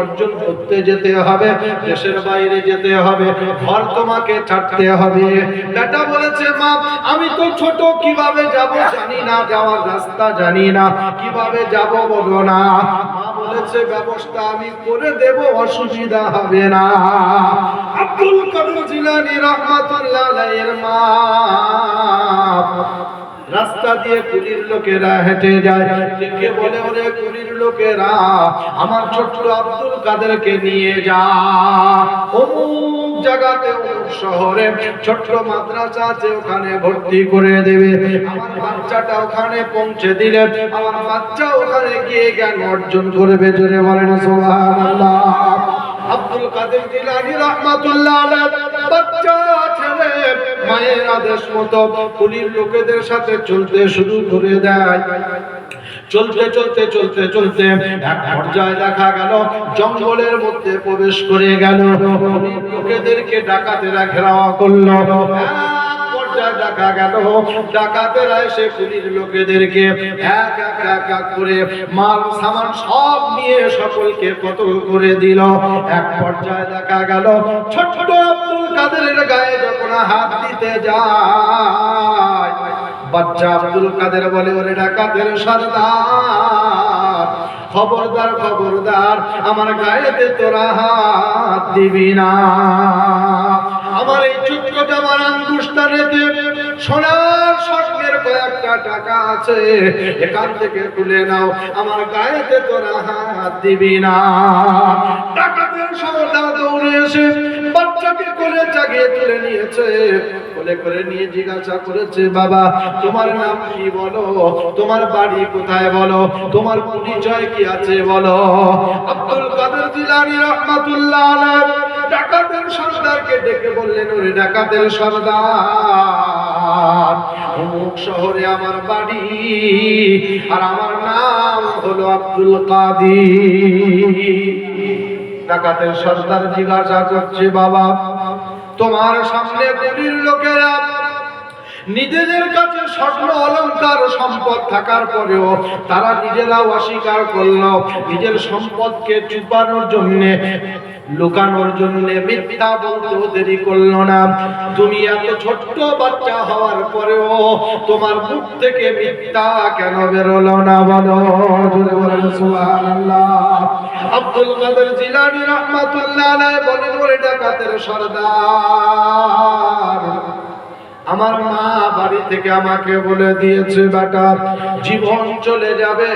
অর্জন করতে যেতে হবে, দেশের বাইরে যেতে হবে, ঘর তোমাকে ছাড়তে হবে। বেটা বলেছে মা আমি তো ছোট, কিভাবে যাব জানি না, যাওয়ার রাস্তা জানি না, কিভাবে যাব বলো না। মা বলেছে ব্যবস্থা আমি করে দেব, অসুবিধা হবে না। আব্দুল কাদের জিলানী রাহমাতুল্লাহ আলাইহির মা রাস্তা দিয়ে কুলির লোকেরা হেঁটে যায়, ডেকে বলে ওরে কুলির লোকেরা আমার ছোট্ট আব্দুল কাদেরকে নিয়ে যা, অমুক জায়গাতে অমুক শহরে ছোট্ট মাদ্রাসা আছে, ওখানে ভর্তি করে দেবে। আমার বাচ্চাটা ওখানে পৌঁছে দিলে আমার বাচ্চা ওখানে গিয়ে জ্ঞান অর্জন করবে। জোরে বলেন সুবহানাল্লাহ। আব্দুল কাদের জিলানী রাহমাতুল্লাহ আলাইহি বাচ্চা ছেলে মায়ের আদেশ মতো কুলির লোকেদের সাথে চলতে শুরু করে দেয়। চলতে চলতে চলতে চলতে এক পর্যায়ে দেখা গেল জঙ্গলের মধ্যে প্রবেশ করে গেল। কুলির লোকেদেরকে ডাকাতেরা ঘেরাও করলো। দেখা গেল ডাকাতেরা এসে কুলির লোকেদেরকে এক এক এক এক করে মাল সামান সব নিয়ে সকলকে কতল করে দিল। এক পর্যায়ে দেখা গেল ছোট্ট আব্দুল কাদেরের গায়ে যখন হাত দিতে যায়, বাচ্চা আব্দুল কাদের বলে ওরে ডাকাতের সর্দার, খবরদার খবরদার আমার গায়েতে তোরা হাত দিবি না। আমার এই ছোট্ট জামার আঙ্গুষ্টানেতে সোনার স্বর্ণের কয়েকটা টাকা আছে, এখান থেকে তুলে নাও, আমার গায়েতে তোরা হাত দিবি না। ডাকাতের সর্দার দৌড়ে এসে বাচ্চাকে কোলে জাগিয়ে তুলে নিয়েছে, কোলে করে নিয়ে জিজ্ঞাসা করেছে বাবা তোমার নাম কি বলো, তোমার বাড়ি কোথায় বলো, তোমার পরিচয় কি আছে বলো। আব্দুল কাদের জিলানী রাহমাতুল্লাহ আলাইহি ডাকাতের সর্দারকে ডেকে বললেন ওরে ডাকাতের সর্দার, অমুক শহরে আমার বাড়ি আর আমার নাম হলো আব্দুল কাদের। ডাকাতের সর্দার জিজ্ঞাসা করছে বাবা তোমার সামনে কুলির লোকেরা নিজেদের কাছে স্বর্ণ অলংকার সম্পদ থাকার পরেও তারা নিজেরাও অস্বীকার করলো, নিজের সম্পদকে চুপানোর জন্য লুকানোর জন্য মিথ্যা বলতেও দেরি করলো না। তুমি এত ছোট্ট বাচ্চা হওয়ার পরেও তোমার মুখ থেকে মিথ্যা কেন বেরোলো না বলো। জোরে বলেন সুবহানাল্লাহ। আব্দুল কাদের জিলানী রাহমাতুল্লাহ আলাইহি বলেন ওরে ডাকাতের সর্দার, আমার মা বাড়ি থেকে আমাকে বলে দিয়েছে বেটা জীবন চলে যাবে,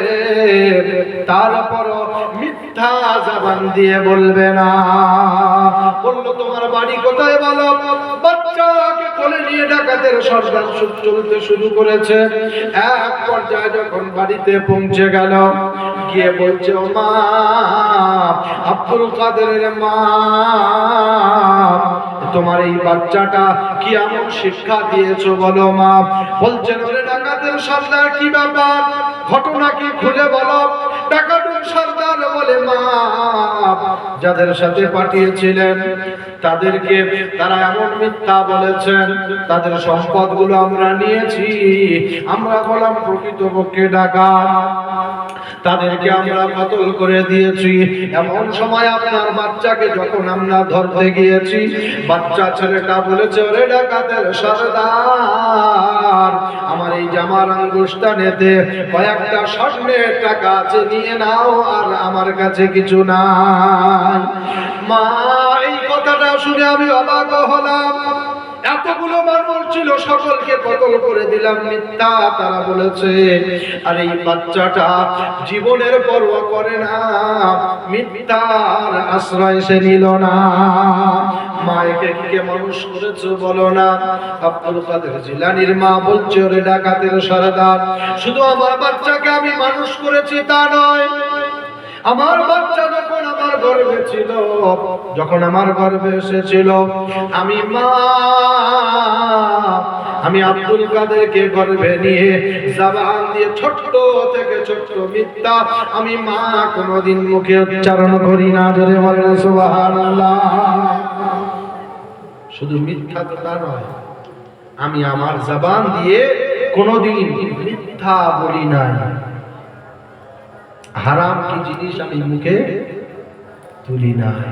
তারপরও মিথ্যা জবান দিয়ে বলবে না। বলল তোমার বাড়ি কোথায় বলো। বাচ্চাকে কোলে নিয়ে ডাকাতের সর্দার চলতে শুরু করেছে। এক পর্যায়ে যখন বাড়িতে পৌঁছে গেল, গিয়ে বলছে ও মা, আব্দুল কাদেরের মা, তোমার এই বাচ্চাটা কি এমন শিক্ষা দিয়েছো বলো মা। বলছেন ওরে ডাকাতের সর্দার কি ব্যাপার, ঘটনা কি খুলে বলো। ডাকাতের সর্দার বলে মা যাদের সাথে পাঠিয়েছিলেন তাদেরকে তারা এমন মিথ্যা বলেছেন, তাদের সম্পদগুলো আমরা নিয়েছি, আমরা বললাম প্রকৃতপক্ষে ডাকাত, তাদেরকে আমরা কতল করে দিয়েছি। এমন সময় আপনার বাচ্চাকে যখন আমরা ধরতে গিয়েছি, বাচ্চা ছেলেটা বলেছে ওরে ডাকাতের সর্দার, আমার এই জামার আঙ্গুষ্টানেতে কয়েকটা স্বর্ণের টাকা আছে, নিয়ে নাও, আর আমার কাছে কিছু নাই। মা এই কথাটা শুনে আমি অবাক হলাম। এতগুলো মানুষ ছিল, সকলকে কতল করে দিলাম, মিথ্যা তারা বলেছে, আর এই বাচ্চাটা জীবনের পরোয়া করে না, মিথ্যার আশ্রয় সে নিল না। মাকে কে মানুষ করেছে বলো না। আব্দুল কাদের জিলানীর মা বলছে ওরে ডাকাতের সর্দার, শুধু আমার বাচ্চাকে আমি মানুষ করেছি তা নয়, আমার বাচ্চা যখন আমার গর্ভে ছিল, যখন আমার গর্ভে এসেছিল, আমি আব্দুল কাদেরকে গর্ভে নিয়ে জবান দিয়ে ছোট্ট থেকে ছোট্ট মিথ্যা আমি মা কোনোদিন মুখে উচ্চারণ করি না। জোরে বলেন সুবহানাল্লাহ। শুধু মিথ্যা তো তা নয়, আমি আমার জবান দিয়ে কোনোদিন মিথ্যা বলি নাই। হারাম কি জিনিস আমি মুখে তুলি নাই।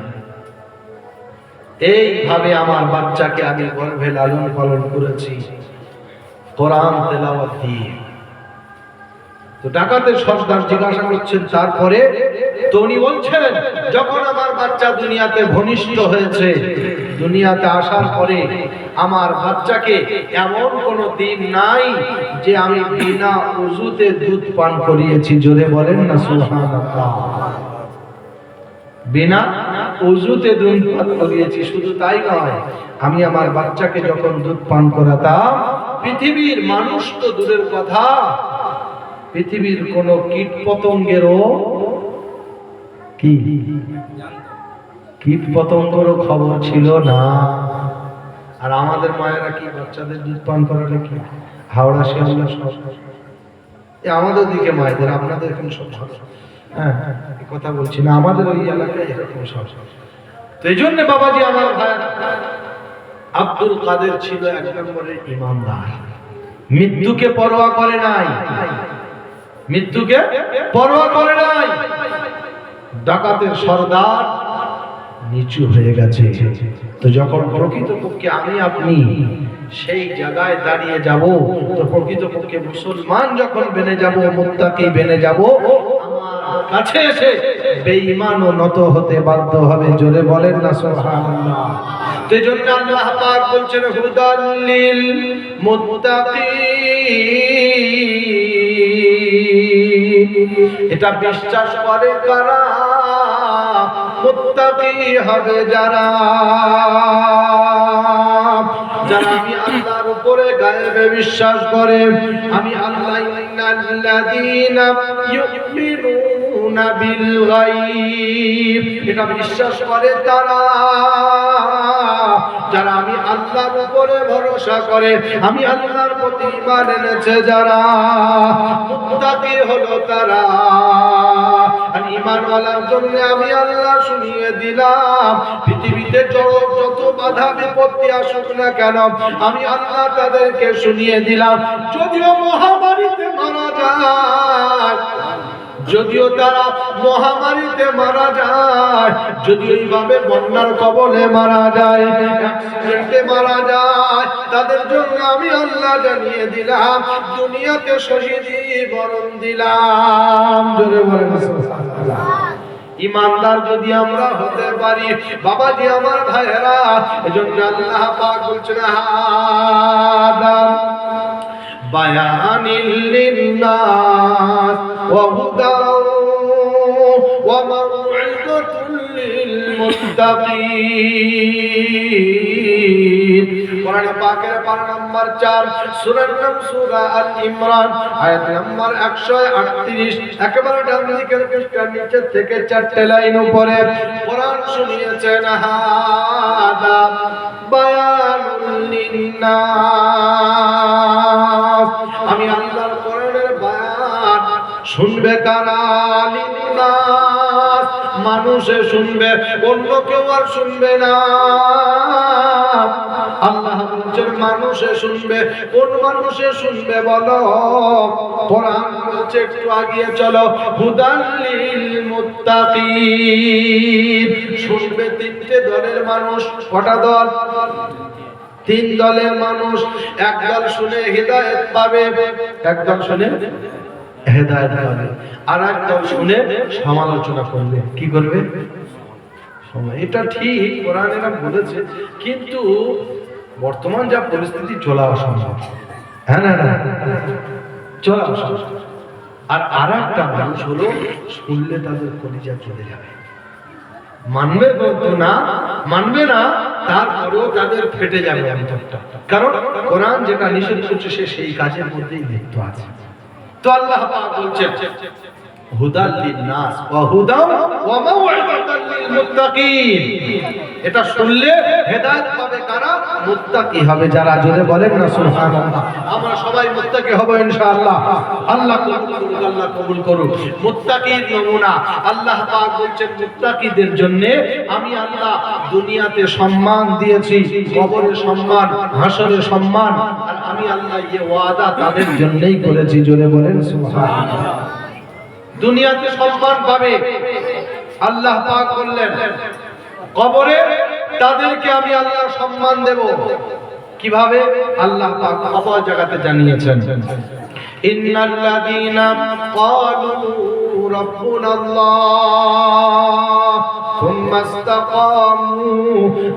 এইভাবে আমার বাচ্চাকে আমি গর্ভে লালন পালন করেছি কোরআন তেলাওয়াত দিয়ে। তো ডাকাতের সর্দার জিজ্ঞাসা করছেন তারপরে, তো উনি বলছেন যখন আমার বাচ্চা দুনিয়াতে ভূমিষ্ঠ হয়েছে, দুনিয়াতে আসার পরে আমার বাচ্চাকে এমন কোনো দিন নাই যে আমি বিনা ওযুতে দুধ পান করিয়েছি। জোরে বলেন না সুবহানাল্লাহ। বিনা ওযুতে দুধ পান করিয়েছি। শুধু তাই নয়, আমি আমার বাচ্চাকে যখন দুধ পান করাতাম, পৃথিবীর মানুষ তো দূরের কথা, পৃথিবীর কোন কীট পতঙ্গেরও কীট পতঙ্গেরও খবর ছিল না। আর আমাদের মায়েরা কি বাচ্চাদের দুধ পান করালে কি হাওড়া শিয়ালদা সব, আমাদের দিকে মায়েদের, আপনাদের এখানে সব ভালো। হ্যাঁ, কথা বলছি না, আমাদের ওই এলাকায় এরকম সব। তো এই জন্য বাবাজি আমার ভাই আব্দুল কাদের ছিল এক নম্বরের ইমানদার, মৃত্যুকে পরোয়া করে নাই, মৃত্যুকে পরোয়া করে নাই। ডাকাতের সর্দার নিচু হয়ে গেছে। তো যখন প্রকৃতপক্ষে আমি আপনি সেই জায়গায় দাঁড়িয়ে যাব, তো প্রকৃতপক্ষে মুসলমান যখন বেনে যাব, মুত্তাকি বেনে যাব, আমার কাছে এসে বেঈমান ও নত হতে বাধ্য হবে। জোরে বলেন না সুবহানাল্লাহ। তো এই জন্য আল্লাহ পাক বলছেন হুদাল লিল মুত্তাকিন। এটা বিশ্বাস করে কারা? মুত্তাকি হবে যারা, যারা আমি আল্লাহর উপরে গায়েবে বিশ্বাস করে। আমি আল্লাহ ইন্নাল্লাযীনা ইউমিনুনা বিল গায়ব, এটা বিশ্বাস করে তারা যারা আমি আল্লাহর উপরে ভরসা করে, আমি আল্লাহর প্রতি ঈমান এনেছে যারা। মুত্তাকি হলো তারা। আর ঈমানওয়ালার জন্য আমি আল্লাহ শুনিয়ে দিলাম, পৃথিবীতে যত বাধা বিপত্তি আসুক না কেন, আমি আল্লাহ তাদেরকে শুনিয়ে দিলাম। যদিও মহামারীতে মারা যায়, যদিও তারা মহামারীতে মারা যায়, যদিও এইভাবে বন্যার কবলে মারা যায়, অ্যাক্সিডেন্টে মারা যায়, তাদের জন্য আমি আল্লাহ জানিয়ে দিলাম, দুনিয়াতে শহীদি বরণ দিলাম। জোরে বলেন সুবহানাল্লাহ। ইমানদার যদি আমরা হতে পারি বাবাজি আমার ভাইয়েরা, এজন্য আল্লাহ পাক বলছেন হাদা বায়ানিল লিন্নাস ওয়া হুদা ওয়া মাউইযাতুল লিল মুত্তাকিন। কোরআন পাকের পারা নাম্বার 4 সূরার নাম সূরা আল ইমরান, আয়াত নাম্বার 138, একেবারে ডান দিকের পৃষ্ঠার নিচে থেকে 4টে লাইন উপরে কোরআন শুনিয়েছেন হাদা বায়ানুল লিন্নাস। আমি আল্লাহর কোরআনের বয়ান শুনবে কারা? লিন্নাস, মানুষে শুনবে, অন্য কেউ আর শুনবে না। আল্লাহ বলছেন মানুষে শুনবে। কোন মানুষে শুনবে বলো? কোরআন বলছে একটু আগিয়ে চলো, হুদাল লিল মুত্তাকিন। শুনবে তিনটে দলের মানুষ। কটা দল? 3 দলের মানুষ। এক দল শুনে হিদায়াত পাবে, এক দল শুনে হেদায়েত পাবে, আর এক দল শুনে সমালোচনা করবে। কি করবে? এটা ঠিক, কোরআন এরা বলেছে, কিন্তু বর্তমান যা পরিস্থিতি চলা অসম্ভব। হ্যাঁ না না, চলা অসম্ভব। আর একটা মানুষ হলো শুনলে তাদের কলিজা চলে যাবে, মানবে না, মানবে না, তারপরেও তাদের ফেটে যাবে অন্তরটা। কারণ কোরআন যেটা নিষেধ করছে সে সেই কাজের মধ্যেই লিপ্ত আছে। তো আল্লাহ পাক বলছেন হুদাল লিন্নাস ওয়া হুদা ওয়া মাউইযাতাল লিল মুত্তাকিন। এটা শুনলে হেদায়েত পাবে কারা? মুত্তাকি হবে যারা। জোরে বলেন না সুবহানাল্লাহ। আমরা সবাই মুত্তাকি হব ইনশাআল্লাহ। আল্লাহ কবুল করুক, আল্লাহ কবুল করুক। মুত্তাকির নমুনা আল্লাহ পাক বলছেন মুত্তাকিদের জন্য আমি আল্লাহ দুনিয়াতে সম্মান দিয়েছি, কবরে সম্মান, হাসরে সম্মান, আর আমি আল্লাহ এই ওয়াদা তাদের জন্যই করেছি। জোরে বলেন সুবহানাল্লাহ। দুনিয়াতে সম্মান পাবে, আল্লাহ পাক বললেন কবরে তাদেরকে আমি আল্লাহ সম্মান দেব। কিভাবে? আল্লাহ পাক অপর জায়গাতে জানিয়েছেন, ইন্নাল্লাযীনা ক্বালু রাব্বুনাল্লাহ সুম্মা ইসতাকামু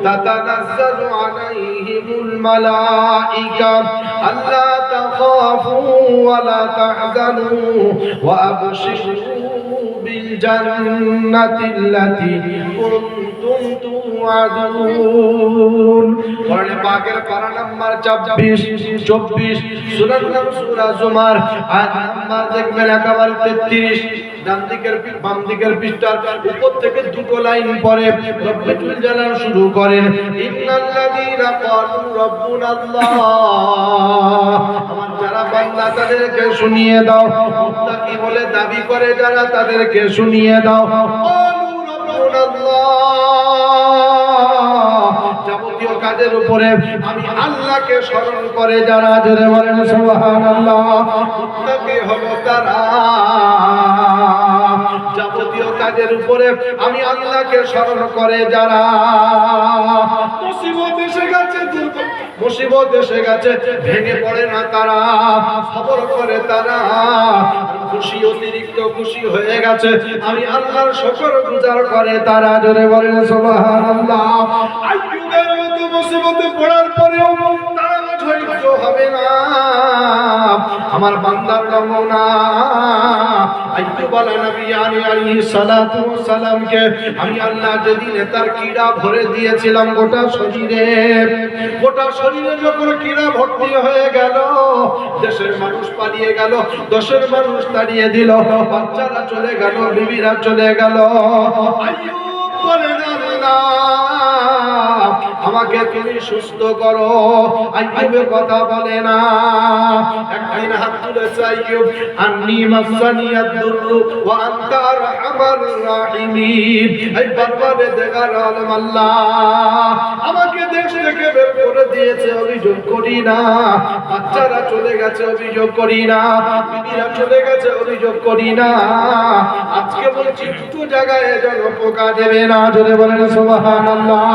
তাতানাজ্জালু আলাইহিমুল মালাঈকা আল্লা তাখাফু ওয়া লা তাহজানু ওয়া আবশিরু বিল জান্নাতিল্লাতী কুনতুম তুআদুন। কোরআনে পাকের পারা নাম্বার 24 সূরার নাম সূরা জুমার, আয়াত নাম্বার দেখবেন একেবারে 33। ডান দিকের বাম দিকের পৃষ্ঠার উপর থেকে দুটো লাইন পরে রব্বুল জালাল শুরু করেন, ইন্নাল্লাযীনা ক্বালু রাব্বুনাল্লাহ। আমার যারা বান্দা তাদেরকে শুনিয়ে দাও, মুত্তাকি বলে দাবি করে যারা তাদেরকে শুনিয়ে দাও, ক্বালু রাব্বুনাল্লাহ। যাবতীয় কাজের উপরে আমি আল্লাহকে স্মরণ করে যারা, জোরে বলেন সুবহানাল্লাহ। মুত্তাকি হলো তারা যাবতীয় কাজের উপরে আমি আল্লাহকে স্মরণ করে যারা। মুসিবত এসে গেছে, মুসিবত এসে গেছে, ভেঙে পড়ে না তারা, সবর করে তারা। খুশি অতিরিক্ত খুশি হয়ে গেছে, আমি আল্লাহর শুকরগুজার করে তারা, জোরে বলেন সুবহানাল্লাহ। আইয়ুবের মতো মুসিবতে পড়ার পরেও তারা ধৈর্য হবে না। আমার বান্দার নমুনা আইয়ুব আলাইহিস সালাতু ওয়াস সালামকে আমি আল্লাহ যেদিনে তার কীড়া ভরে দিয়েছিলাম গোটা শরীরে যখন কীড়া ভর্তি হয়ে গেল, দেশের মানুষ পালিয়ে গেল, দেশের মানুষ তাড়িয়ে দিল, বাচ্চারা চলে গেল, বিবিরা চলে গেল, আইয়ুব বলেন আল্লাহ আমাকে তুমি সুস্থ করো। আইয়ুবের কথা বলে না, একদিন হাত তুলেছে আইয়ুব, আন্নী মাসানিয়াদ দুররু ওয়া আনতা আরহামার রাহিমিন। এই বারবারে দেখার আলম আল্লাহ আমাকে দেশ থেকে বের করে দিয়েছে, অভিযোগ করি না। বাচ্চারা চলে গেছে, অভিযোগ করি না। বিবিরা চলে গেছে, অভিযোগ করি না। আজকে বলছি দুটো জায়গায় যেন পোকা দেবে না, জোরে বলেন সুবহানাল্লাহ।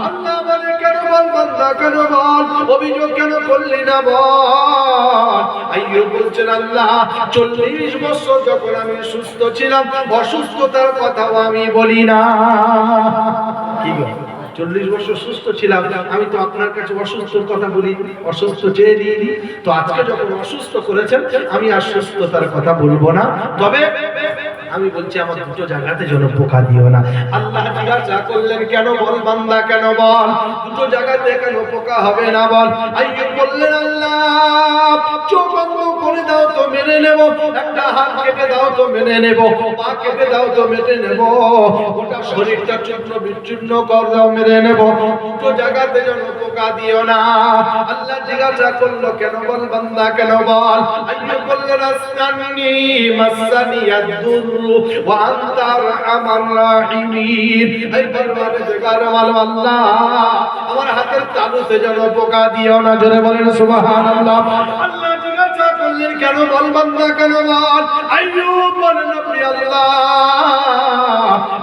আল্লাহ বলে কেন বল বান্দা, কেন বল, অভিযোগ কেন করলি না বল। আইয়ুব বলছেন আল্লাহ 40 বছর যখন আমি সুস্থ ছিলাম, অসুস্থতার কথাও আমি বলি না। কি বল, 40 বছর সুস্থ ছিলাম, আমি তো আপনার কাছে অসুস্থর কথা বলি, অসুস্থ চেয়ে দিইনি। তো আজকে যখন অসুস্থ করেছেন, আমি আর সুস্থতার কথা বলবো না। তবে আমি বলছি আমার দুটো জায়গাতে যেন পোকা দিও না। আল্লাহ জিজ্ঞাসা করলেন কেন বল বান্দা, কেন বল, দুটো জায়গাতে কেন পোকা হবে না বল। আইয়ুব বললেন আল্লাহ চোখ বন্ধ করে দাও তো মেনে নেব, একটা হাত কেটে দাও তো মেনে নেব, পা কেটে দাও তো মেনে নেব, গোটা শরীরটা চূর্ণ বিচূর্ণ কর দাও মেনে নেব, দুটো জায়গাতে যেন পোকা দিও না। আল্লাহ জিজ্ঞাসা করলো কেন বল বান্দা, কেন বল। আইয়ুব বললেন আসমানি মাসানিয়াদ দুররু ওয়া আনতা আরহামার রাহিমিন। এই পরওয়ারদিগার আল্লাহ আমার হাতের তালুতে যেন পোকা দিও না, জোরে বলেন সুবহানাল্লাহ। আল্লাহ জিজ্ঞাসা করলেন কেন বল বান্দা, কেন বল। আইয়ুব বলেন আপনি আল্লাহ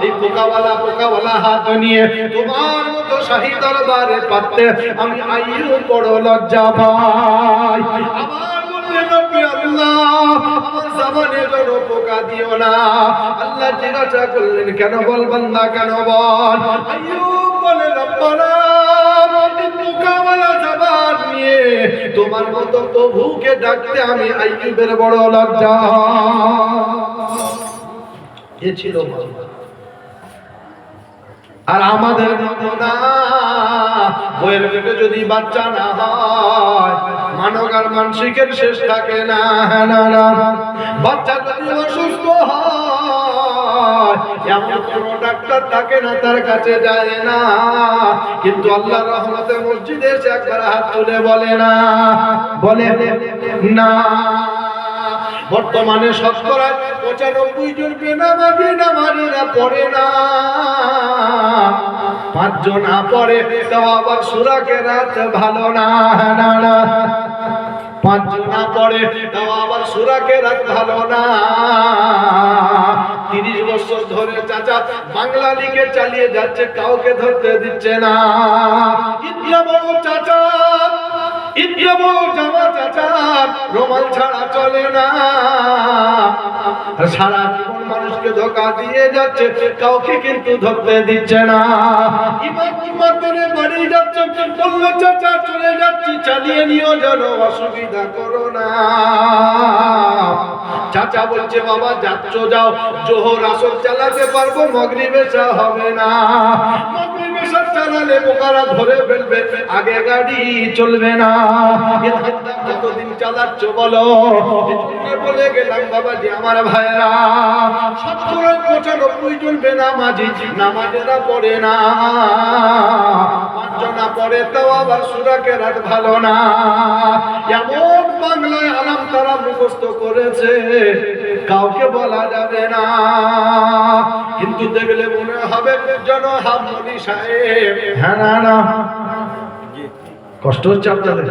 এই পোকাওয়ালা হাত নিয়ে তোমার মতো শাহী দরবারে পাতে আমি আইয়ুব বড় লজ্জা পাই। আমার বললেন আপনি আল্লাহ আমার জবানে যেন পোকা দিও না। আল্লাহ জিজ্ঞাসা করলেন কেন বল বান্দা, কেন বল। আইয়ুব বলে রব্বানা এই পোকাওয়ালা জবান নিয়ে তোমার মতো প্রভুকে ডাকতে আমি আইয়ুবের বড় লজ্জা। এ ছিল আর আমাদের নমুনা। বইয়ের পেটে যদি বাচ্চা না হয়, মানব আর মানসিকের শেষ থাকে না। বাচ্চা যদি অসুস্থ হয়, এমন কোন ডাক্তার থাকে না, তার কাছে যায় না। কিন্তু আল্লাহর রহমতে মসজিদে এসে একবার হাত তুলে বলে না, বলে না। বর্তমানে শতকরা 95 জন নামাজিরা পড়ে না। 5 জন পড়ে, তাও আবার সূরা কেরাত ভালো না। 5 জন পড়ে, তাও আবার সূরা কেরাত ভালো না। 30 বছর ধরে চাচা বাংলা লিগে চালিয়ে যাচ্ছে, কাউকে ধরতে দিচ্ছে না। চাচা জামা চাচা রুমাল ছাড়া চলে না। সারা জীবন মানুষকে ধোঁকা দিয়ে যাচ্ছে, কাউকে কিন্তু ধরতে দিচ্ছে না। ইমামের বাড়ি যাচ্ছে, বললো চাচা চলে যাচ্ছি, চালিয়ে নিও, যেন অসুবিধা করো না। চাচা বলছে বাবা যাচ্ছ যাও, জোহর আসর চালাতে পারবো, মাগরিব এশা হবে না। মাগরিব এশা চালালে বোকারা ধরে ফেলবে, আগে গাড়ি চলবে না। কতদিন চালাচ্ছ বলো? বলে গেলাম বাবাজি আমার ভাইরা, 95 জন বেনামাজি, নামাজেরা পড়ে না। 5 জনা পড়ে তাও আবার সূরা কেরাত ভালো না। এমন বাংলায় আলাম তারা মুখস্থ করেছে, কাউকে বলা যাবে না। কিন্তু দেখলে মনে হবে যেন হামনি সাহেব। হ্যাঁ না না, কষ্ট হচ্ছে আপনাদের?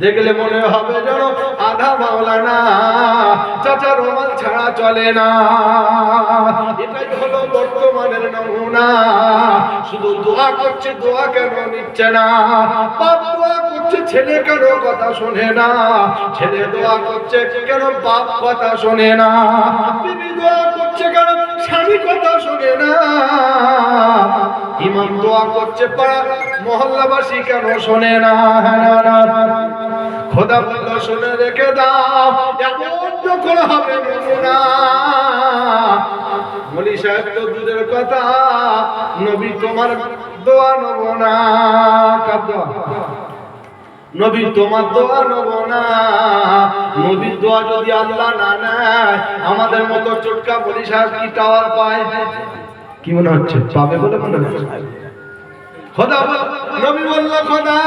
দেখলে মনে হবে যেন আধা মাওলানা। চাচা রুমাল ছাড়া চলে না, এটাই হলো বর্তমানের নমুনা। শুধু দোয়া করছে, দোয়া কেন নিচ্ছে না? বাপ দোয়া করছে, ছেলে কেন কথা শোনে না? ছেলে দোয়া করছে কেন, বাপ কথা শোনে না? বিবি দোয়া করছে কেন, স্বামী কথা শোনে না? ইমাম দোয়া করছে, পাড়া মহল্লাবাসী কেন শোনে না? খোদা বলল শুনে রেখে দাও, এমন যখন হবে নমুনা। মলি সাহেব তো দূরের কথা, নবী তোমার দোয়া নেব না। কার দোয়া? নবী তোমার দোয়া নেব না। নবীর দোয়া যদি আল্লাহ না নেয়, আমাদের মতো চটকা মলি সাহেব কি টাওয়ার পায়? কি মনে হচ্ছে পাবে বলে মনে হচ্ছে? খোদা নবী বলল, খোদা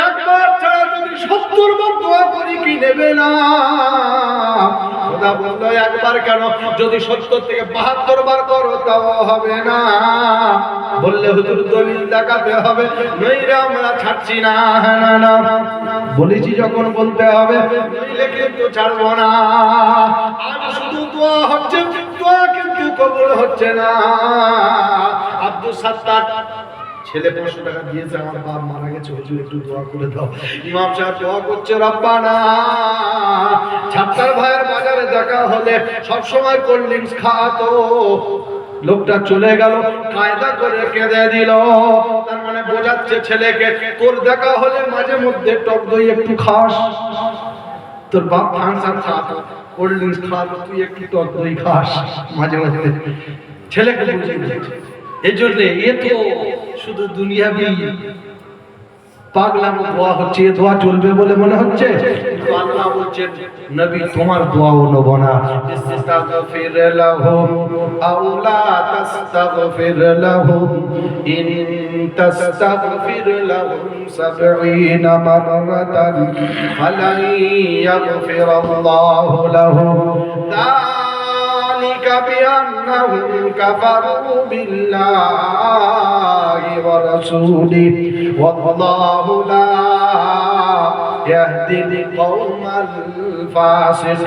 একবার ছাড়া যদি 70 বার দোয়া করি কি নেবে না? খোদা বলল একবার কেন, যদি 70 থেকে 72 বার করো তাও হবে না। বললে হুজুর দলিল দেখাতে হবে, নইলে আমরা ছাড়ছি না। না না বলেছি যখন বলতে হবে, নইলে কিন্তু ছাড়বো না। আজ শুধু দোয়া হচ্ছে, দোয়া কিন্তু কবুল হচ্ছে না। আব্দুল সাত্তার ছেলে 500 টাকা দিয়েছে, আমার বাপ মারা গেছে, হুজুর একটু দোয়া করে দাও। ইমাম সাহেব দোয়া করছে, রব্বানা। ছাত্তার ভাইয়ের বাজারে দেখা হলে সব সময় কোল্ড ড্রিঙ্কস খাওয়াতো, লোকটা চলে গেল, কায়দা করে কেঁদে দিল। তার মানে বোঝাচ্ছে ছেলেকে, তোর দেখা হলে মাঝে মধ্যে টক দই একটু খাস। তোর বাপ থামসাপ খাওয়াতো, কোল্ড ড্রিঙ্কস খাওয়াতো, তুই একটু টক দই খাস মাঝে মধ্যে। ছেলেকে বুঝিয়ে দিয়েছে। এই জন্য এ তো শুধু দুনিয়াবি পাগলামো দোয়া হচ্ছে, এ দোয়া চলবে বলে মনে হচ্ছে। আল্লাহ বলছেন, নবী তোমার দোয়াও নেব না। ইস্তাগফির লাহুম আও লা তাস্তাগফির লাহুম ইন তাস্তাগফির লাহুম 70 মাররাতান ফালান ইয়াগফিরাল্লাহু লাহুম। بأنهم كفروا بالله ورسوله والله لا يهدي القوم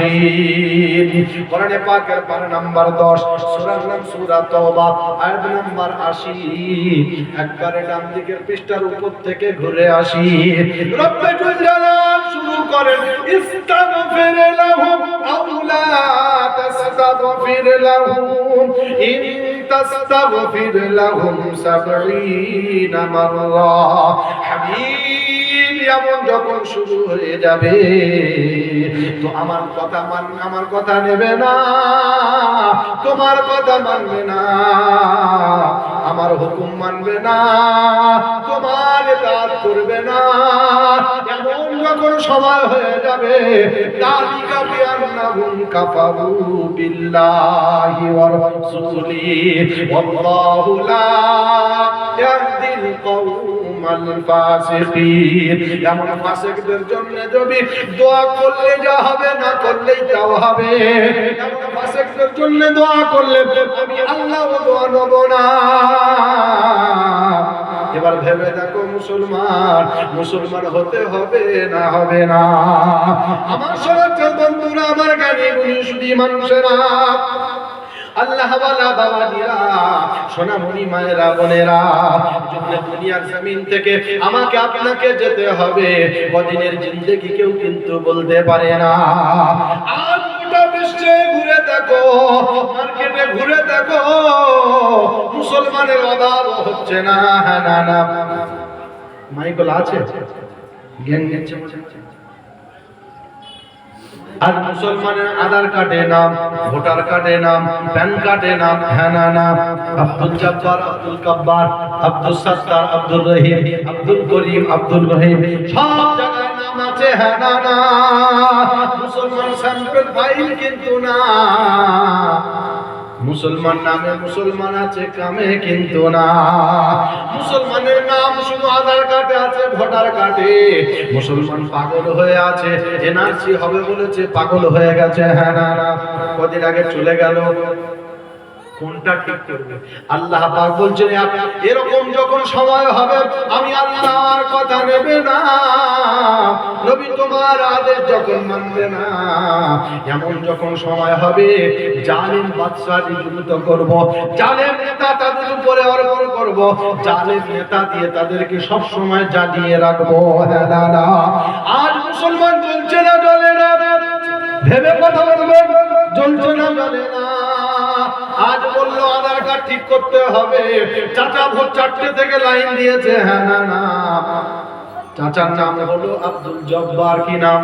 الفاسقين। কোরআনে পাকের পারা নাম্বার 10, সূরার নাম সূরা তওবা, আয়াত নাম্বার 80। একবারে ডান দিকের পৃষ্ঠার উপর থেকে ঘুরে আসি। রব্বুল জালাল শুরু করেন, ইস্তাগফির লাহুম আও লা তাস্তাগফির লাহুম ইন তাস্তাগফির লাহুম 70 মাররা। হাবিব এমন যখন শুরু হয়ে যাবে, তো আমার কথা মানবে, আমার কথা নেবে না, তোমার কথা মানবে না, আমার হুকুম মানবে না, তোমার ইতাআত করবে না। এমন যখন সময় হয়ে যাবে, যালিকা বিআন্নাহুম কাফারু বিল্লাহি ওয়া রাসূলিহি ওয়াল্লাহু লা ইয়াহদিল কওমাল ফাসিকিন। এমন ফাসিকদের জন্য যদি দোয়া করলে যা হবে, না করলেই তাও হবে। এমন ফাসিকদের জন্য দোয়া করলে আমি আল্লাহ দোয়া নেব না। এবার একবার ভেবে দেখো মুসলমান, মুসলমান হতে হবে না হবে না? আমার সনাতন বন্ধুরা, আমার জ্ঞানী গুণী সুধী মানুষেরা, আল্লাহ ওয়ালা বাবাজিরা, সোনামণি মায়েরা, বোনেরা, দুনিয়ার জমিন থেকে আমাকে আপনাকে যেতে হবে। কদিনের জিন্দেগি কেউ কিন্তু বলতে পারে না। আজ গোটা বিশ্বে ঘুরে দেখো, মার্কেটে ঘুরে দেখো, মুসলমানের অভাব হচ্ছে না। হ্যাঁ, না না, মাইকেল আছে, জ্ঞান দিচ্ছে। আর মুসলমানের আধার কার্ডে নাম, ভোটার কার্ডে নাম, প্যান কার্ডে নাম, হ্যাঁ না না, আব্দুল জব্বার, আব্দুল কাব্বার, আব্দুল সত্তার, আব্দুল রহিম, আব্দুল করিম, আব্দুল রহিম, সব জায়গায় নাম আছে, হ্যাঁ না না। মুসলমান স্যাম্পল ফাইল কিন্তু না। মুসলমান নামে মুসলমান আছে, কামে কিন্তু না। মুসলমানের নাম শুধু আধার কার্ডে আছে, ভোটার কার্ডে। মুসলমান পাগল হয়ে আছে, এনআরসি হবে বলেছে, পাগল হয়ে গেছে, হ্যাঁ না না। কদিন আগে চলে গেল, কোনটা ঠিক করবে? আল্লাহ পাক বলছেন এরকম যখন সময় হবে আমি আল্লাহর কথা নেবে না, নবী তোমার আদেশ যখন মানবে না, এমন যখন সময় হবে জালিম বাদশা নিযুক্ত করব, জালেম নেতা তাদের উপরে অর্পণ করব, জালেম নেতা দিয়ে তাদেরকে সব সময় জ্বালিয়ে রাখবো। আজ মুসলমান জ্বলছে না জ্বলে না, ভেবে কথা বলবেন, জ্বলছে না জ্বলে না। আজ বললো আধার কার্ড ঠিক করতে হবে, চাচা ভোর 4টে থেকে লাইন দিয়েছে, হ্যাঁ না না। চাচার নাম হলো আব্দুল জব্বার। কি নাম?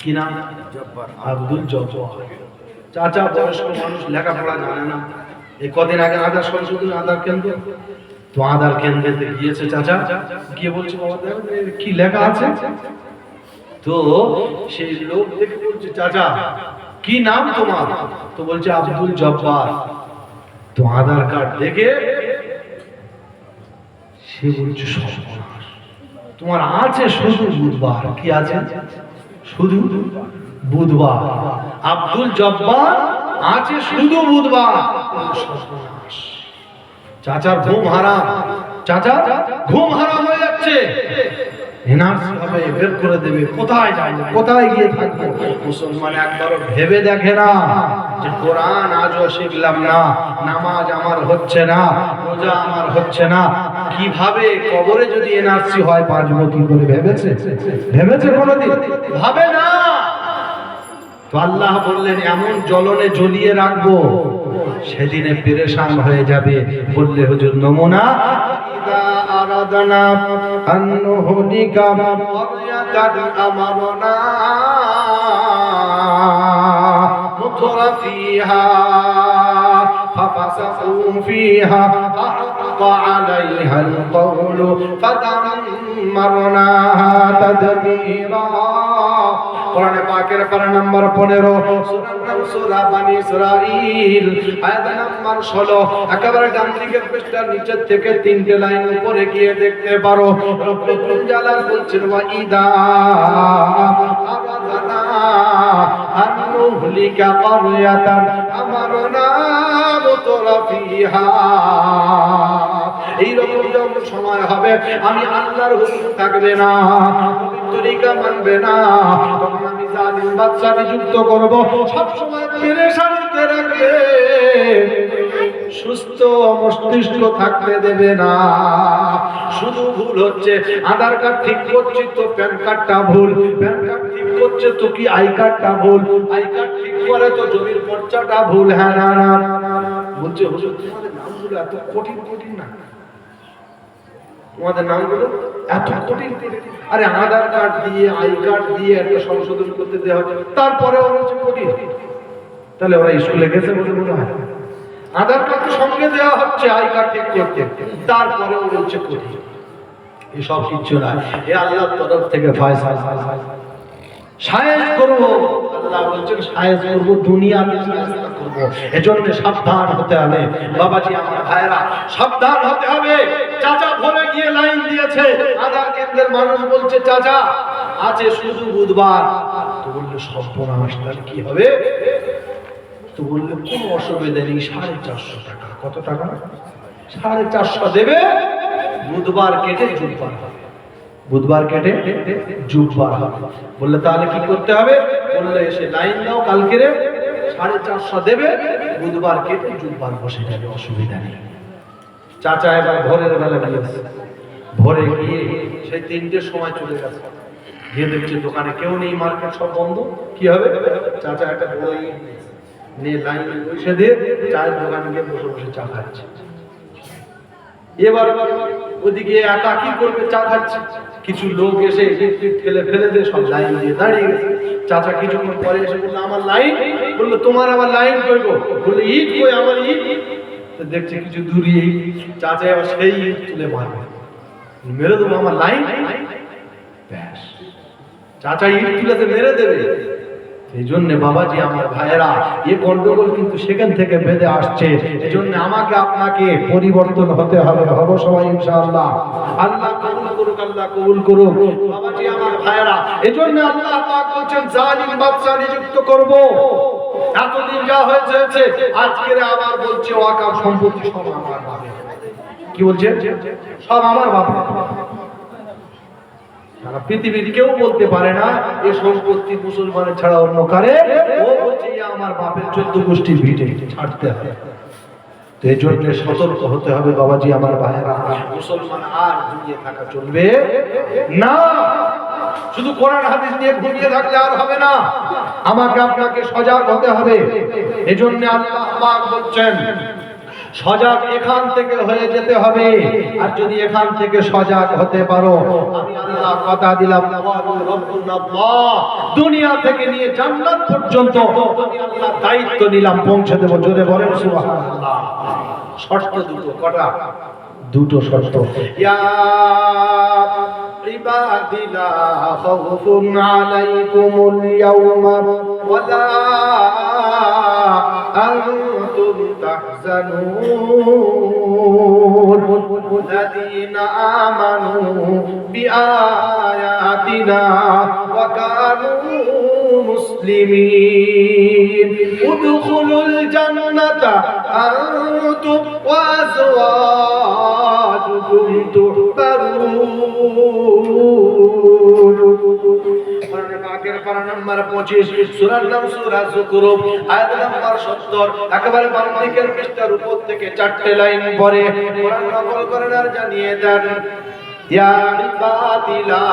কি নাম? আব্দুল জব্বার। চাচা বয়স্ক মানুষ, লেখাপড়া জানে না। এই কদিন আগে আধার সংশোধন, আধার কেন্দ্র, তো আধার কেন্দ্রে গিয়েছে চাচা, গিয়ে বলছে বাবা কি লেখা আছে, তো সেই লোক দেখে বলছে চাচা কি নাম তোমার? তো বলছে আব্দুল জব্বার। তো আধার কার্ড দেখে সে বলছে সর্বনাশ, তোমার আছে শুধু বুধবার। কি আছে? শুধু বুধবার। আব্দুল জব্বার আছে শুধু বুধবার। সর্বনাশ, চাচার ঘুম হারাম, চাচা ঘুম হারাম হয়ে যাচ্ছে। এনআরসি হবে, বের করে দেবে, কোথায় যাবো, কোথায় গিয়ে থাকবো? মুসলমান একবারও ভেবে দেখে না যে কোরআন আজও শিখলাম না, নামাজ আমার হচ্ছে না, রোজা আমার হচ্ছে না, কিভাবে কবরে যদি এনআরসি হয় বাঁচবো কি করে? ভেবেছে? ভেবেছে কোনোদিন? ভাবে না। তো আল্লাহ বললেন এমন জ্বলনে জ্বলিয়ে রাখবো, সেদিনে পেরেশান হয়ে যাবে। বললে হুজুর নমুনা, আরাদনা আন নুহলিকা ক্বরয়াতান আমারনা মুতরাফিহা ফাফাসাকু ফিহা ফাহাক্কা আলাইহাল কওলু ফাদাম্মারনাহা তাদমীরা। কোরআনে পাকের পারা নাম্বার 15, সূরা বানী ইসরাঈল, আয়াত নাম্বার 16, একেবারে ডান দিকের পৃষ্ঠার নিচের থেকে 3টে লাইন উপরে গিয়ে দেখতে পারো। রব্বুল জালাল বলছেন ওয়া ইদা আরাদনা আন নুহলিকা ক্বরয়াতান আমারনা মুতরাফিহা। এইরকম যখন সময় হবে আমি আল্লাহর হুকুম থাকবে না, তরিকা মানবে না, তখন আমি জালিম বাদশা নিযুক্ত করব, সব সময় পেরেশানিতে রাখবে, সুস্থ মস্তিষ্ক থাকতে দেবে না। শুধু ভুল হচ্ছে আধার কার্ড ঠিক করছি তো প্যান কার্ডটা ভুল, প্যান কার্ড ঠিক করছে তো কি আই কার্ডটা ভুল, আই কার্ড ঠিক করে তো জমির পর্চাটা ভুল। হ্যাঁ না না, বলছে হুজুর তোমাদের নামগুলো এত কঠিন কঠিন না, তোমাদের নামগুলো এত কঠিন। আরে আধার কার্ড দিয়ে আই কার্ড দিয়ে একটা সংশোধন করতে দেওয়া হচ্ছে, তারপরে ওরা হচ্ছে কঠিন। তাহলে ওরা স্কুলে গেছে বলে মনে হয়? আধার কার্ড সঙ্গে দেওয়া হচ্ছে আই কার্ড ঠিক করতে, তারপরে ওরা হচ্ছে কঠিন। এসব কিচ্ছু না, এ আল্লাহর তরফ থেকে ফয়সালা। সায়েজ করবো, আল্লাহ বলছেন সায়েজ করবো, দুনিয়াতে সায়েজ করবো। এজন্য সাবধান হতে হবে বাবাজি, আমার ভাইরা, সাবধান হতে হবে। চাচা ভরে গিয়ে লাইন দিয়েছে, আধার কেন্দ্রের মানুষ বলছে চাচা আছে শুধু বুধবার। তো বললে সর্বনাশ, তাহলে কি হবে? তো বললে কোনো অসুবিধা নেই, 450 টাকা। কত টাকা? 450 দেবে, বুধবার কেটে জুব্বার হবে, বুধবার কেটে জুব্বার হবে। বললে তাহলে কি করতে হবে? বললে এসে লাইন দাও, কালকে 450 দেবে, বুধবার কেটে জুব্বার বসে যাবে, অসুবিধা নেই। চাচা এবার ভোরের বেলা গিয়েছে, ভোরে গিয়ে সেই 3টের সময় চলে গেছে, গিয়ে দেখছে দোকানে কেউ নেই, মার্কেট সব বন্ধ। কি হবে? চাচা একটা বড় ইট নিয়ে লাইন বসে দিয়ে চায়ের দোকানে গিয়ে বসে বসে চা খাচ্ছে। এবার ওদিকে একা কি করবে, চা খাচ্ছে, কিছু লোক এসে ফেলে ফেলে দিয়ে সব লাইন দিয়ে দাঁড়িয়ে গেছে। চাচা কিছুক্ষণ পরে এসে বললো আমার লাইন, বললো তোমার আবার লাইন করবো, বললো ইট কই, আমার ইট। দেখছে কিছু দূরে চাচা আবার সেই ইট তুলে মারবে, মেরে দেবো, আমার লাইন। ব্যাস, চাচা ইট তুলেতে মেরে দেবে। এই জন্য বাবাজি আমার ভাইয়েরা, এই গন্ডগোল কিন্তু সেখান থেকে বেঁধে আসছে। এই জন্য আমাকে আপনাকে পরিবর্তন হতে হবে, হব সবাই ইনশাআল্লাহ। আল্লাহ কবুল করুক, আল্লাহ কবুল করুক। বাবাজি আমার ভাইয়েরা, এই জন্য আল্লাহ পাক বলেন জালিম বাদশা নিযুক্ত করব। এতদিন যা হয়েছে, আজকের আবার বলছে ওয়াকফ সম্পত্তি সব আমার বাপের। কি বলছে? সব আমার বাপের। সারা পৃথিবীর কেউ বলতে পারে না এই সম্পত্তি মুসলমানের ছাড়া অন্য কারে। ও বলছে আমার বাপের 14 গোষ্ঠী ভিটে, ছাড়তে হবে। তো এই জন্য সতর্ক হতে হবে বাবাজি আমার ভাইয়েরা। মুসলমান আর ঘুমিয়ে থাকা চলবে না, শুধু কোরআন হাদিস নিয়ে ঘুমিয়ে থাকলে আর হবে না, আমাকে আপনাকে সজাগ হতে হবে। এই জন্য আল্লাহ পাক বলছেন সজাগ এখান থেকে হয়ে যেতে হবে। আর যদি এখান থেকে সজাগ হতে পারো, আমি আল্লাহ কথা দিলাম, দুনিয়া থেকে নিয়ে জান্নাত পর্যন্ত আমি আল্লাহ দায়িত্ব নিলাম, পৌঁছে দেব। জোরে বলেন সুবহানাল্লাহ। শর্ত দুটো, কটা? দুটো শর্ত। ইয়া ইবাদি লা খাউফুন আলাইকুমুল ইয়াওমা ওয়ালা أنتم تحزنون الذين آمنوا بآياتنا وكانوا مسلمين ادخلوا الجنة أنتم وأزواجكم تحبرون। পারা নাম্বার 25, সূরার নাম সূরা যুকরুফ, আয়াত নাম্বার 70। একেবারে বাম দিকের পৃষ্ঠার উপর থেকে 4টে লাইন পরে কোরআন নকল করেন আর জানিয়ে দেন, ইয়া ইবাদিলা,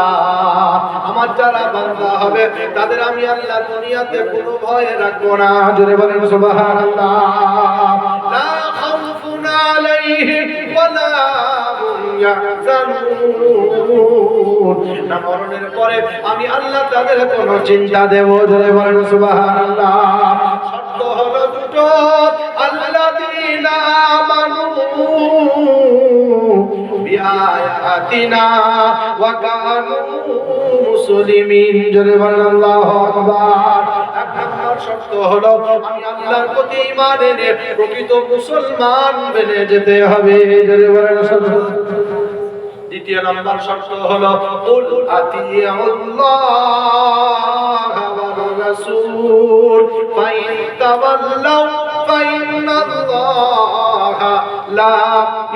আমার যারা বান্দা হবে তাদের আমি আল্লাহ দুনিয়াতে কোনো ভয় রাখবো না। জোরে বলেন সুবহানাল্লাহ। লা খাউফুন আলাইহিম ওয়ালা হুম ইয়াহজানুন, না মরণের পরে আমি আল্লাহ তাদের কোনো চিন্তা দেব। জোরে বলেন সুবহানাল্লাহ। শর্ত হলো দুটো, আল্লাযীনা আমানু বিআয়াতিনা ওয়া কানু মুসলিমিন। জোরে বলেন আল্লাহু আকবার। এক নম্বর শর্ত হলো আমি আল্লাহর প্রতি ঈমান এনে প্রকৃত মুসলমান বনে যেতে হবে। জোরে বলেন সুবহানাল্লাহ। দ্বিতীয় নম্বর শর্ত হলো কুল আতিউল্লাহ ওয়া রাসূল ফাইন তাওয়াল্লাউ ফাইন্নাল্লাহা লা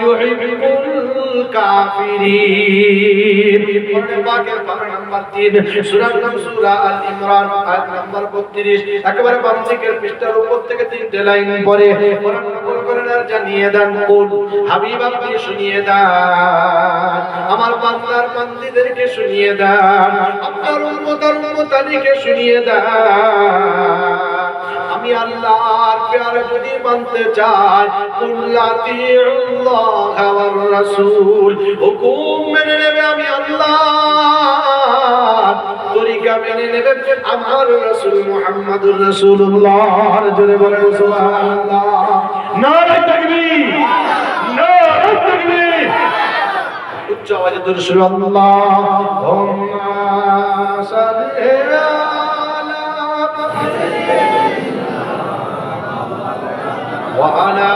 ইউহিব্বুল কাফিরিন। কোরআন পাকের পারা নাম্বার 3, সূরার নাম সূরা আল ইমরান, আয়াত নাম্বার 32। একেবারে বাম দিকের পৃষ্ঠার উপর থেকে 3টে লাইন পরে কোরআন নকল করেন আর জানিয়ে দেন, কুল, হাবিব আপনি শুনিয়ে দেন, আমার বান্দার বান্দীদেরকে শুনিয়ে দেন, আপনার উম্মতের উম্মতানিকে শুনিয়ে দেন, আমি আল্লাহর প্যার যদি মানতে চাই, কুল আতিউল্লাহ ওয়ার রাসূল, হুকুম মেনে নেবে আমি আল্লাহ, তরিকা মেনে নেবে আমার রাসূল মুহাম্মদুর রাসূলুল্লাহ। জোরে বলেন সুবহানাল্লাহ। নারে তাকবীর, নারে তাকবীর। উচ্চ আওয়াজে দরুদ শরীফ। আল্লাহুম্মা সাল্লি আলা ওয়া আলা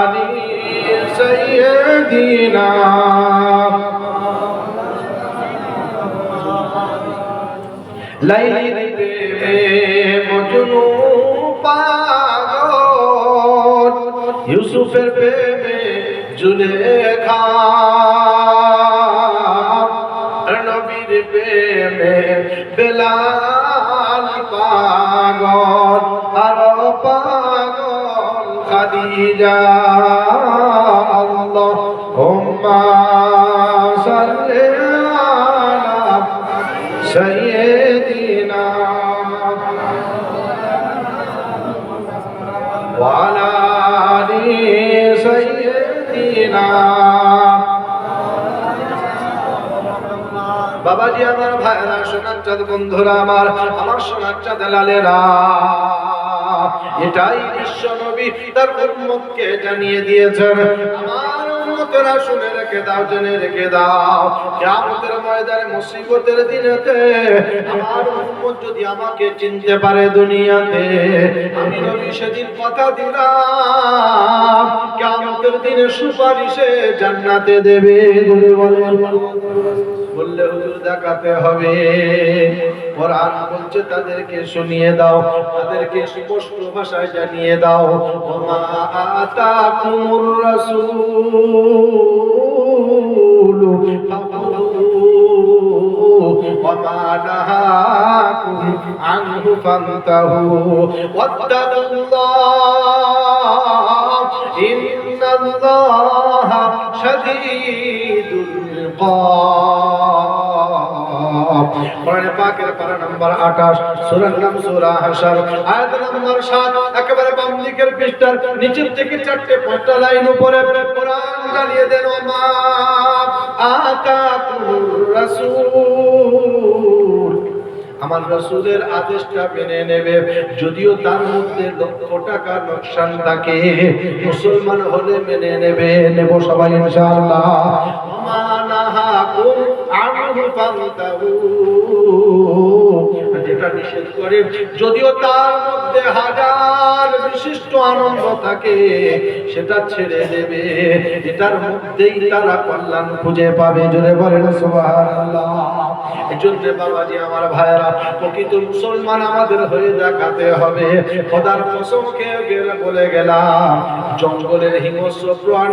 আলি সাইয়্যিদিনা লাইলি প্রেমে মজনু পাগল, ইউসুফের প্রেমে জুলেখা নবীর প্রেমে বেলাল পাগল আর পাগল খাদিজা আল্লাহুম্মা সাল্লি আলা সাইয়্যিদিনা ওয়া আলা আলি সাইয়্যিদিনা। বাবাজি আমার ভাইরা সোনার চাঁদ বন্ধুরা আমার সোনার চাঁদ লালেরা, এটাই বিশ্ব নবী তার উম্মতকে জানিয়ে দিয়েছেন। আমার উম্মতরা শুনে রেখে দাও, জেনে রেখে দাও, কিয়ামতের ময়দানে মুসিবতের দিনেতে আমার উম্মত যদি আমাকে চিনতে পারে দুনিয়াতে, আমি নবী সেদিন কথা দিলাম কিয়ামতের দিনে সুপারিশে জান্নাতে দেবে। বললে হুজুর দেখাতে হবে, কোরআন বলছে তাদেরকে শুনিয়ে দাও, তাদেরকে স্পষ্ট ভাষায় জানিয়ে দাও, ওমা আতাকুমুর রাসূলু ফাখুযুহু ওমা নাহাকুম আনহু ফান্তাহু ওয়াত্তাকুল্লাহ ইন্নাল্লাহা শাদীদুল ইকাব। কোরআন পাকের পারা নাম্বার 28, সূরার নাম সূরা হাশর, আয়াত নাম্বার 7, একেবারে বাম দিকের পৃষ্ঠার নিচের থেকে 4-5টা লাইন উপরে কোরআন জানিয়ে দেন, ওমা আতাকুর রাসূল, আমার রাসূলের আদেশটা মেনে নেবে, যদিও তার মধ্যে লক্ষ টাকা লোকসান থাকে, মুসলমান হলে মেনে নেবে, নেব সবাই ইনশাআল্লাহ। ওমা নাহাকুম আনহু ফান্তাহু, যেটা নিষেধ করে যদিও তার মধ্যে হাজার বিশিষ্ট আনন্দ থাকে, সেটা ছেড়ে দেবে, এটার মধ্যেই তারা কল্যাণ খুঁজে পাবে। জোরে বলেন সুবহানাল্লাহ। এজন্য বাবাজি আমার ভাইরা, প্রকৃত মুসলমান আমাদের হয়ে দেখাতে হবে। খোদার কসম খেয়ে বলে গেলাম, জঙ্গলের হিংস্র প্রাণী